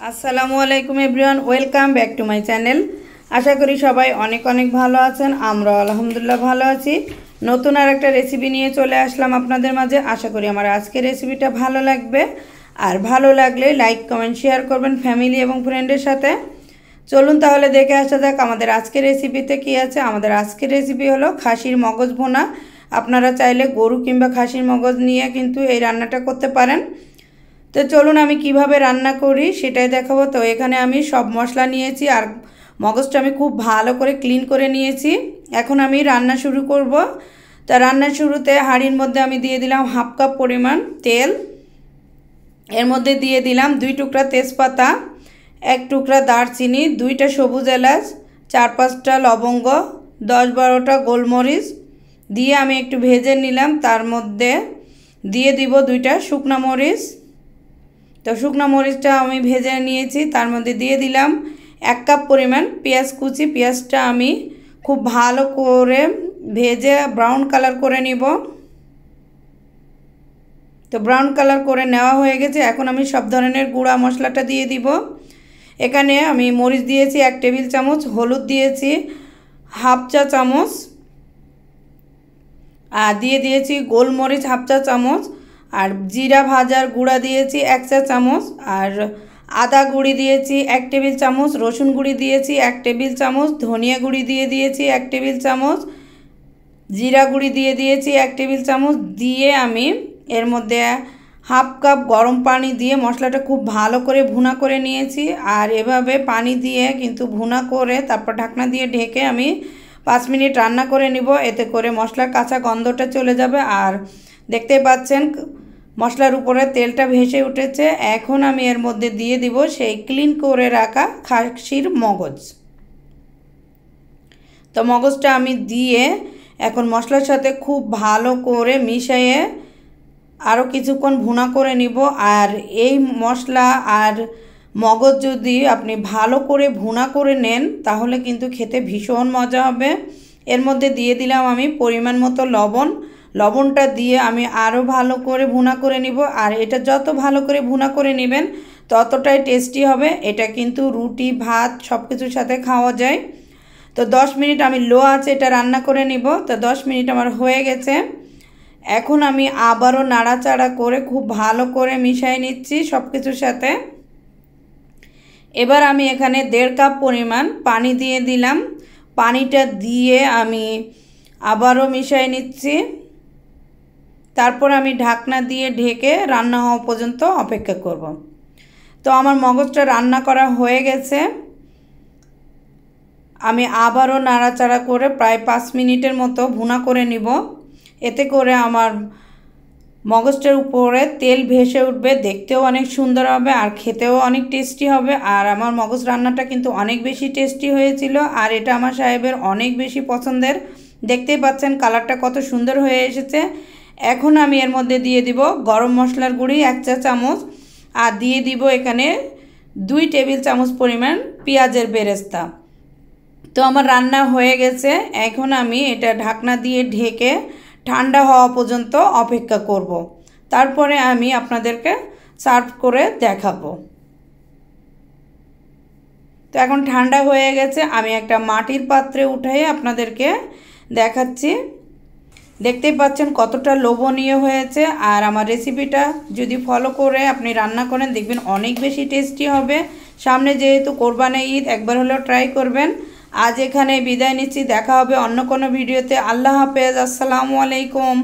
আসসালামু আলাইকুম everyone, welcome back to my channel. আশা করি সবাই অনেক অনেক ভালো আছেন। আমরা আলহামদুলিল্লাহ ভালো আছি। নতুন আর একটা রেসিপি নিয়ে চলে আসলাম আপনাদের মাঝে। আশা করি আমার আজকের রেসিপিটা ভালো লাগবে, আর ভালো লাগলে লাইক কমেন্ট শেয়ার করবেন ফ্যামিলি এবং ফ্রেন্ডের সাথে। চলুন তাহলে দেখে আসা যাক আমাদের আজকের রেসিপিতে কী আছে। আমাদের আজকের রেসিপি হলো খাসির মগজ ভুনা। আপনারা চাইলে গরু কিংবা খাসির মগজ নিয়ে কিন্তু এই রান্নাটা করতে পারেন। তো চলুন আমি কিভাবে রান্না করি সেটাই দেখাবো। তো এখানে আমি সব মশলা নিয়েছি আর মগজটা আমি খুব ভালো করে ক্লিন করে নিয়েছি। এখন আমি রান্না শুরু করব। তা রান্নার শুরুতে হাঁড়ির মধ্যে আমি দিয়ে দিলাম হাফ কাপ পরিমাণ তেল। এর মধ্যে দিয়ে দিলাম 2 টুকরা তেজপাতা, 1 টুকরা দারচিনি, 2টা সবুজ এলাচ, 4-5টা লবঙ্গ, 10-12টা গোলমরিচ দিয়ে আমি একটু ভেজে নিলাম। তার মধ্যে দিয়ে দিব 2টা শুকনো মরিচ। তো শুকনো মরিচটা আমি ভেজে নিয়েছি। তার মধ্যে দিয়ে দিলাম 1 কাপ পরিমাণ পেঁয়াজ কুচি। পেঁয়াজটা আমি খুব ভালো করে ভেজে ব্রাউন কালার করে নিব। তো ব্রাউন কালার করে নেওয়া হয়ে গেছে। এখন আমি সব ধরনের গুঁড়া মশলাটা দিয়ে দিব। এখানে আমি মরিচ দিয়েছি 1 টেবিল চামচ, হলুদ দিয়েছি হাফ চা চামচ, আর দিয়ে দিয়েছি গোলমরিচ হাফ চা চামচ, আর জিরা ভাজার গুঁড়া দিয়েছি 1 চা চামচ, আর আদা গুঁড়ি দিয়েছি 1 টেবিল চামচ, রসুন গুঁড়ি দিয়েছি 1 টেবিল চামচ, ধনিয়া গুঁড়ি দিয়ে দিয়েছি 1 টেবিল চামচ, জিরা গুঁড়ি দিয়ে দিয়েছি 1 টেবিল চামচ। দিয়ে আমি এর মধ্যে হাফ কাপ গরম পানি দিয়ে মশলাটা খুব ভালো করে ভুনা করে নিয়েছি। আর এভাবে পানি দিয়ে কিন্তু ভুনা করে তারপর ঢাকনা দিয়ে ঢেকে আমি 5 মিনিট রান্না করে নিব। এতে করে মশলার কাঁচা গন্ধটা চলে যাবে। আর দেখতে পাচ্ছেন মশলার উপরে তেলটা ভেসে উঠেছে। এখন আমি এর মধ্যে দিয়ে দিব সেই ক্লিন করে রাখা খাসির মগজ। তো মগজটা আমি দিয়ে এখন মশলার সাথে খুব ভালো করে মিশিয়ে আরও কিছুক্ষণ ভুনা করে নিব। আর এই মশলা আর মগজ যদি আপনি ভালো করে ভুনা করে নেন তাহলে কিন্তু খেতে ভীষণ মজা হবে। এর মধ্যে দিয়ে দিলাম আমি পরিমাণ মতো লবণ। লবণটা দিয়ে আমি আরও ভালো করে ভুনা করে নিব। আর এটা যত ভালো করে ভুনা করে নেবেন ততটাই টেস্টি হবে। এটা কিন্তু রুটি ভাত সব কিছুর সাথে খাওয়া যায়। তো 10 মিনিট আমি লো আঁচে এটা রান্না করে নিব। তো 10 মিনিট আমার হয়ে গেছে। এখন আমি আবারও নাড়াচাড়া করে খুব ভালো করে মিশিয়ে নিচ্ছি সব কিছুর সাথে। এবার আমি এখানে 1.5 কাপ পরিমাণ পানি দিয়ে দিলাম। পানিটা দিয়ে আমি আবারও মিশিয়ে নিচ্ছি। তারপর আমি ঢাকনা দিয়ে ঢেকে রান্না হওয়া পর্যন্ত অপেক্ষা করব। তো আমার মগজটা রান্না করা হয়ে গেছে। আমি আবারও নাড়াচাড়া করে প্রায় 5 মিনিটের মতো ভুনা করে নিব। এতে করে আমার মগজটার উপরে তেল ভেসে উঠবে, দেখতেও অনেক সুন্দর হবে আর খেতেও অনেক টেস্টি হবে। আর আমার মগজ রান্নাটা কিন্তু অনেক বেশি টেস্টি হয়েছিল। আর এটা আমার সাহেবের অনেক বেশি পছন্দের। দেখতেই পাচ্ছেন কালারটা কত সুন্দর হয়ে এসেছে। এখন আমি এর মধ্যে দিয়ে দিব গরম মশলার গুঁড়ি 1 চা চামচ, আর দিয়ে দিব এখানে 2 টেবিল চামচ পরিমাণ পেঁয়াজের বেরেস্তা। তো আমার রান্না হয়ে গেছে। এখন আমি এটা ঢাকনা দিয়ে ঢেকে ঠান্ডা হওয়া পর্যন্ত অপেক্ষা করব। তারপরে আমি আপনাদেরকে সার্ভ করে দেখাবো। তো এখন ঠান্ডা হয়ে গেছে। আমি একটা মাটির পাত্রে উঠিয়ে আপনাদেরকে দেখাচ্ছি। দেখতেই পাচ্ছেন কতটা লোভনীয় হয়েছে। আর আমার রেসিপিটা যদি ফলো করে আপনি রান্না করেন দেখবেন অনেক বেশি টেস্টি হবে। সামনে যেহেতু কোরবানি ঈদ, একবার হলেও ট্রাই করবেন। আজ এখানে বিদায় নিচ্ছি। দেখা হবে অন্য কোনো ভিডিওতে। আল্লাহ হাফেজ। আসসালামু আলাইকুম।